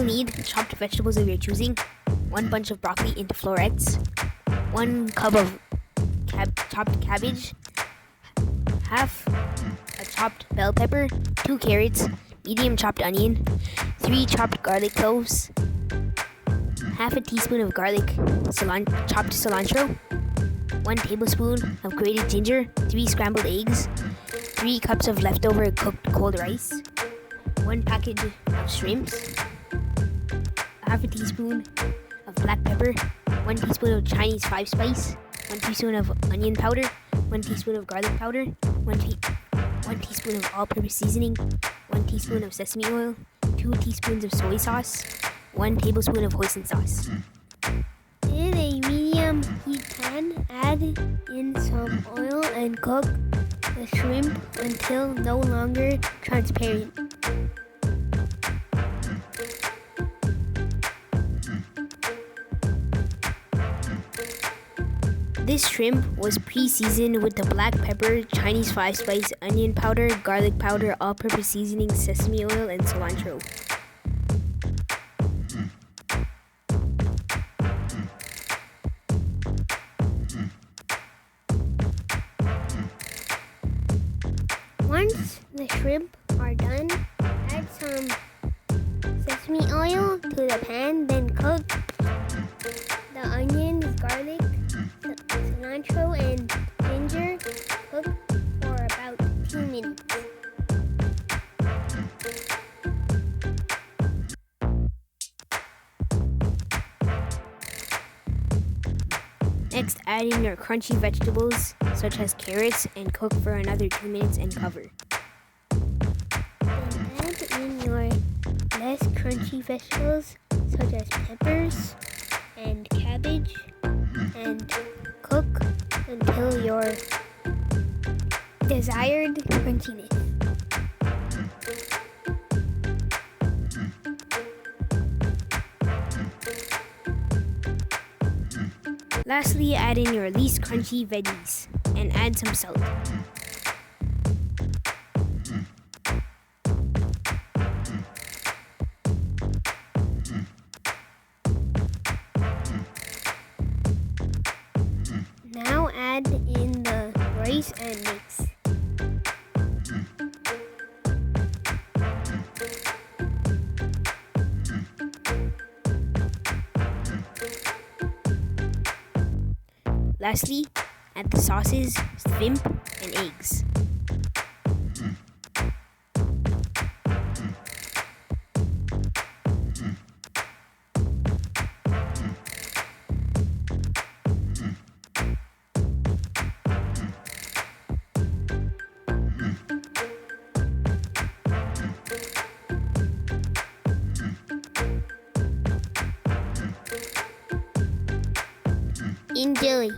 will need chopped vegetables of your choosing, 1 bunch of broccoli into florets, 1 cup of chopped cabbage, half a chopped bell pepper, 2 carrots, medium chopped onion, 3 chopped garlic cloves, half a teaspoon of chopped cilantro, 1 tablespoon of grated ginger, 3 scrambled eggs, 3 cups of leftover cooked cold rice, 1 package of shrimps, half a teaspoon of black pepper, 1 teaspoon of Chinese 5-spice, 1 teaspoon of onion powder, 1 teaspoon of garlic powder, 1 teaspoon of all-purpose seasoning, 1 teaspoon of sesame oil, 2 teaspoons of soy sauce, 1 tablespoon of hoisin sauce. In a medium heat pan, add in some oil and cook the shrimp until no longer transparent. This shrimp was pre-seasoned with the black pepper, Chinese 5-spice, onion powder, garlic powder, all-purpose seasoning, sesame oil, and cilantro. Once the shrimp are done, add some sesame oil to the pan, then cook the onions, garlic, cilantro, and ginger. Cook for about 2 minutes. Next, add in your crunchy vegetables, such as carrots, and cook for another 2 minutes and cover. Then add in your less crunchy vegetables, such as peppers and cabbage, and cook until your desired crunchiness. Lastly, add in your least crunchy veggies and add some salt. Now add in the rice and mix. Lastly, add the sauces, shrimp, and eggs. Enjoy!